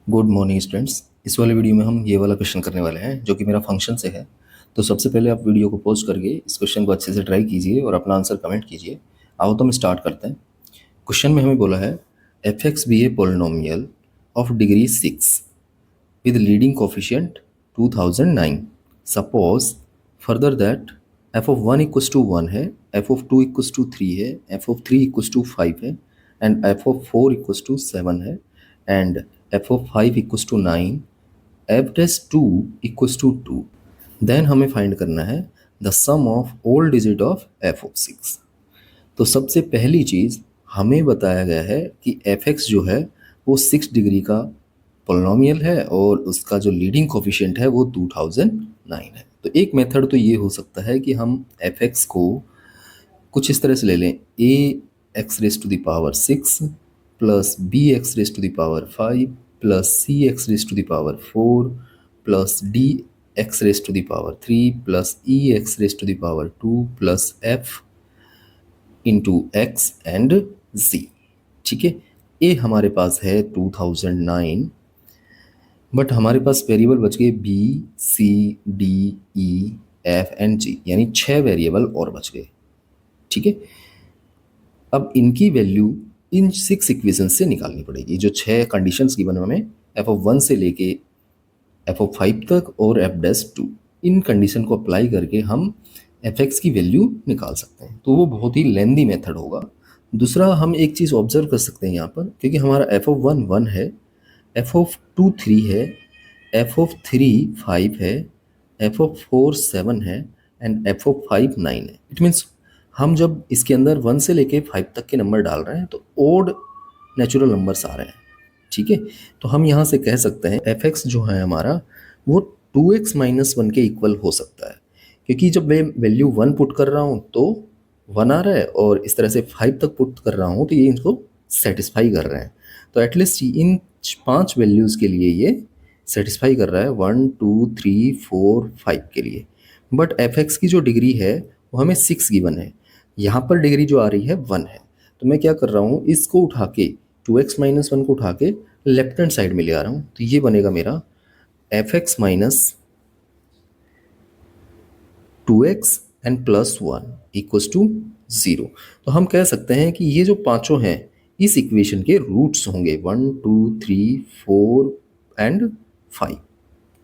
Good morning students. इस वाले video में हम ये वाला क्वेश्चन करने वाले हैं जो कि मेरा फंक्शन से है। तो सबसे पहले आप वीडियो को पॉज करके इस क्वेश्चन को अच्छे से ट्राई कीजिए और अपना आंसर कमेंट कीजिए। आओ तो हम स्टार्ट करते हैं। क्वेश्चन में हमें बोला है f x be a polynomial of degree 6 with leading coefficient 2009. Suppose further that f of 1 equals to 1 है, f of 2 equals to 3 है, f of 3 equals to 5 है, and f of 4 equals to 7 है, and f of 5 equals to 9, f dash 2 equals to 2. Then हमें find करना है the sum of all digit of f of 6. तो सबसे पहली चीज़ हमें बताया गया है कि एफ एक्स जो है वो 6 डिग्री का पोलिनोमियल है और उसका जो लीडिंग कोफिशिएंट है वो 2009 है। तो एक मेथड तो ये हो सकता है कि हम एफ एक्स को कुछ इस तरह से ले लें, A x raise to the power 6 plus B x raise to the power 5 plus C x raise to the power 4 plus D x raise to the power 3 plus E x raise to the power 2 plus F into x and G. ठीक है, ए हमारे पास है 2009, but हमारे पास variable बच गए B C D E F and G, यानी 6 variable और बच गए। ठीक है, अब इनकी वैल्यू इन 6 इक्वेशन से निकालनी पड़ेगी। जो 6 कंडीशंस गिवन हमें एफ ऑफ 1 से लेके एफ ऑफ 5 तक और एफ डैश 2, इन कंडीशन को अप्लाई करके हम एफ एक्स की वैल्यू निकाल सकते हैं। तो वो बहुत ही लेंदी मेथड होगा। दूसरा, हम एक चीज़ ऑब्जर्व कर सकते हैं यहाँ पर, क्योंकि हमारा एफ ऑफ 1 1 है, एफ ऑफ 2 3 है, एफ ऑफ 3 5 है, एफ ऑफ 4 7 है एंड एफ ऑफ 5 9 है। इट मीन्स हम जब इसके अंदर 1 से लेके 5 तक के नंबर डाल रहे हैं तो ओड नेचुरल नंबर्स आ रहे हैं। ठीक है, तो हम यहाँ से कह सकते हैं एफ एक्स जो है हमारा वो 2x माइनस 1 के इक्वल हो सकता है, क्योंकि जब मैं वैल्यू 1 पुट कर रहा हूँ तो 1 आ रहा है और इस तरह से 5 तक पुट कर रहा हूँ तो ये इनको सेटिस्फाई कर रहे हैं। तो एटलीस्ट इन 5 वैल्यूज़ के लिए ये सेटिस्फाई कर रहा है, 1 2 3 4 5 के लिए। बट एफ एक्स की जो डिग्री है वो हमें 6 गिवन है, यहाँ पर डिग्री जो आ रही है 1 है। तो मैं क्या कर रहा हूँ, इसको उठा के 2x माइनस 1 को उठा के लेफ्ट हैंड साइड में ले आ रहा हूँ। तो ये बनेगा मेरा f x minus 2x and plus 1 equals to 0। तो हम कह सकते हैं कि ये जो पांचों हैं इस इक्वेशन के रूट्स होंगे 1 2 3 4 एंड 5।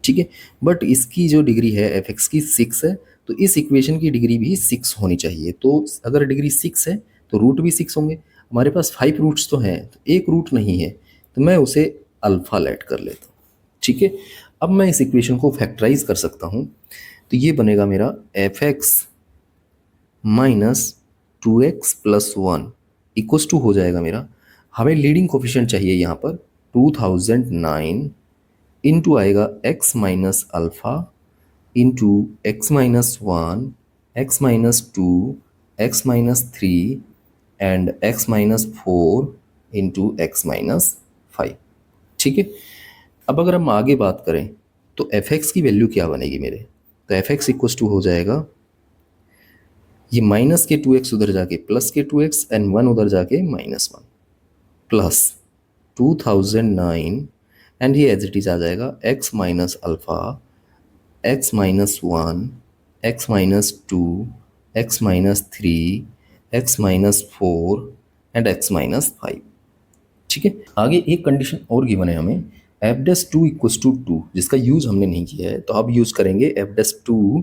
ठीक है, बट इसकी जो डिग्री है एफ एक्स की 6 है, तो इस इक्वेशन की डिग्री भी 6 होनी चाहिए। तो अगर डिग्री 6 है तो रूट भी 6 होंगे। हमारे पास 5 रूट्स तो हैं, तो एक रूट नहीं है, तो मैं उसे अल्फा लेट कर लेता हूँ। ठीक है, अब मैं इस इक्वेशन को फैक्टराइज कर सकता हूँ। तो ये बनेगा मेरा f x minus 2x plus 1 equals to हो जाएगा मेरा, हमें लीडिंग कोफिशिएंट चाहिए यहाँ पर 2009 इंटू आएगा x minus alpha into x minus 1 x minus 2 x minus 3 and x minus 4 into x minus 5। ठीक है, अब अगर हम आगे बात करें तो एफ एक्स की वैल्यू क्या बनेगी मेरे, तो एफ एक्स इक्वस टू हो जाएगा ये माइनस के 2x उधर जाके प्लस के 2x एंड 1 उधर जाके माइनस 1 प्लस 2009 एंड ये एज इट इज आ जाएगा x minus alpha x minus 1 x minus 2 x minus 3 x minus 4 and x minus 5। ठीक है, आगे एक कंडीशन और गिवन है हमें एफ डैश 2 इक्वल्स टू 2, जिसका यूज़ हमने नहीं किया है, तो अब यूज़ करेंगे एफ डैश 2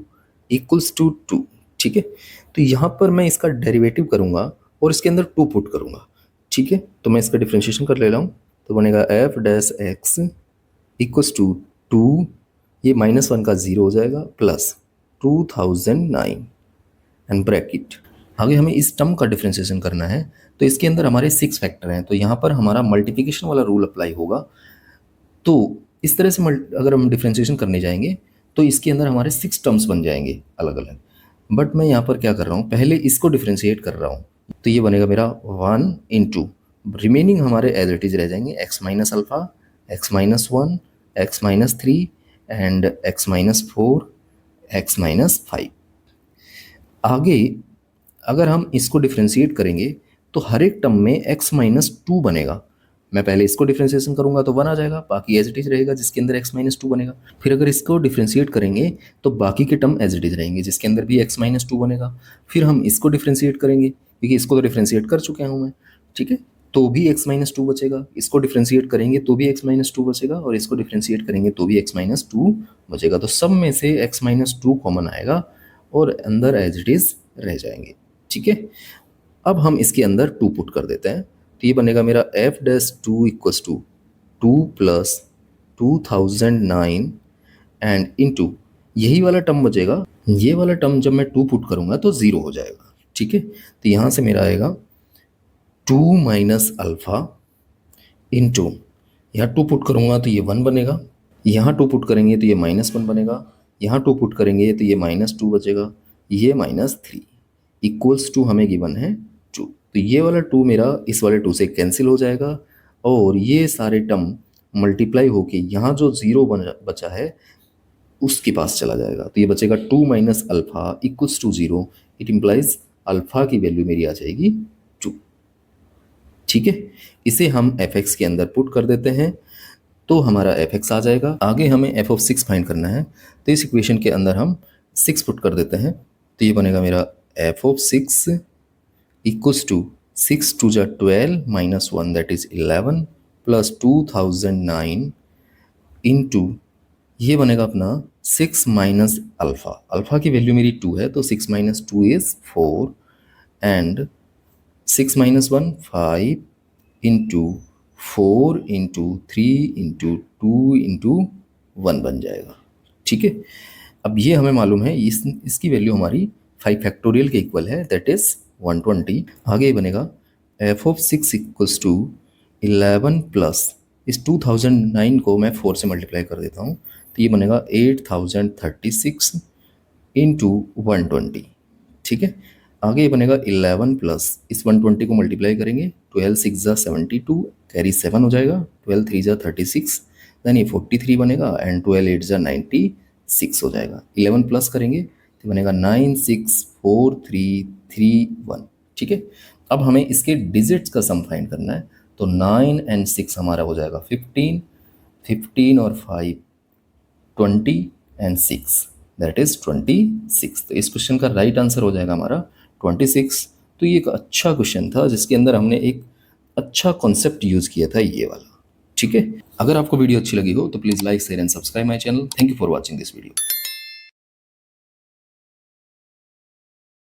इक्वल्स टू 2। ठीक है, तो यहाँ पर मैं इसका डेरिवेटिव करूँगा और इसके अंदर 2 पुट करूँगा। ठीक है, तो मैं इसका डिफ्रेंशिएशन कर ले रहा हूँ, तो बनेगा f dash x equals to 2, ये माइनस 1 का 0 हो जाएगा, प्लस 2009 एंड ब्रैकेट। आगे हमें इस टर्म का डिफ्रेंशिएशन करना है, तो इसके अंदर हमारे 6 फैक्टर हैं, तो यहाँ पर हमारा मल्टीप्लिकेशन वाला रूल अप्लाई होगा। तो इस तरह से अगर हम डिफ्रेंशिएशन करने जाएंगे तो इसके अंदर हमारे 6 टर्म्स बन जाएंगे अलग अलग। बट मैं यहाँ पर क्या कर रहा हूँ, पहले इसको डिफ्रेंशिएट कर रहा हूँ, तो ये बनेगा मेरा 1 इंटू रिमेनिंग हमारे एज इट इज रह जाएंगे x minus alpha x minus 1 x minus 3 and x minus 4 x minus 5। आगे अगर हम इसको डिफ्रेंशिएट करेंगे तो हर एक टर्म में x माइनस 2 बनेगा, मैं पहले इसको डिफ्रेंसिएशन करूंगा तो 1 आ जाएगा, बाकी एज इट इज रहेगा जिसके अंदर x माइनस टू बनेगा। फिर अगर इसको डिफ्रेंशिएट करेंगे तो बाकी के टर्म एज इट इज रहेंगे जिसके अंदर भी x माइनस टू बनेगा। फिर हम इसको डिफ्रेंशिएट करेंगे क्योंकि इसको तो डिफ्रेंशिएट कर चुके हूँ मैं, ठीक है, तो भी x माइनस टू बचेगा। इसको डिफ्रेंशिएट करेंगे तो भी x माइनस टू बचेगा, और इसको डिफ्रेंशिएट करेंगे तो भी x माइनस टू बचेगा। तो सब में से x माइनस टू कॉमन आएगा और अंदर एज इट इज रह जाएंगे, ठीक है। अब हम इसके अंदर टू पुट कर देते हैं, तो ये बनेगा मेरा f dash two equals to 2 plus 2009 and into यही वाला टर्म बचेगा। ये वाला टर्म जब मैं टू पुट करूंगा तो ज़ीरो हो जाएगा, ठीक है। तो यहाँ से मेरा आएगा 2 माइनस अल्फ़ा इंटू, यहाँ टू पुट करूंगा तो ये 1 बनेगा, यहाँ टू पुट करेंगे तो ये -1 बनेगा, यहाँ टू पुट करेंगे तो ये -2 बचेगा, ये -3 इक्वल्स टू हमें गिवन है 2। तो ये वाला 2 मेरा इस वाले 2 से कैंसिल हो जाएगा और ये सारे टर्म मल्टीप्लाई होके यहाँ जो ज़ीरो बचा है उसके पास चला जाएगा। तो ये बचेगा 2 minus alpha equals to 0। It implies alpha की वैल्यू मेरी आ जाएगी 2, ठीक है। इसे हम fx के अंदर पुट कर देते हैं तो हमारा fx आ जाएगा। आगे हमें f ऑफ 6 फाइंड करना है, तो इस इक्वेशन के अंदर हम 6 पुट कर देते हैं, तो ये बनेगा मेरा f of 6 equals to 6 two जा 12 minus 1 that is 11 plus 2009 into ये बनेगा अपना 6 माइनस अल्फ़ा। अल्फ़ा की वैल्यू मेरी 2 है तो 6 minus 2 is 4 and 6 minus 1 5 into 4 into 3 into 2 into 1 बन जाएगा, ठीक है। अब ये हमें मालूम है इसकी वैल्यू हमारी 5 फैक्टोरियल के इक्वल है दैट इज़ 120। आगे बनेगा f of 6 equals to 11 plus इस 2009 को मैं 4 से मल्टीप्लाई कर देता हूँ तो ये बनेगा 8036 इंटू 120, ठीक है। आगे ये बनेगा 11 प्लस इस 120 को मल्टीप्लाई करेंगे 12 6 जा 72 कैरी 7 हो जाएगा, 12 3 जा 36 देन ये 43 बनेगा एंड 12 8 जा 96 हो जाएगा। 11 प्लस करेंगे तो बनेगा 964331, ठीक है। अब हमें इसके डिजिट्स का सम फाइंड करना है तो 9 एंड 6 हमारा हो जाएगा 15, 15 और 5 20 एंड 6 दैट इज 26। तो इस क्वेश्चन का राइट आंसर हो जाएगा हमारा 26। तो ये एक अच्छा क्वेश्चन था जिसके अंदर हमने एक अच्छा कॉन्सेप्ट यूज़ किया था ये वाला, ठीक है। अगर आपको वीडियो अच्छी लगी हो तो please like share and subscribe my channel. Thank you for watching this video.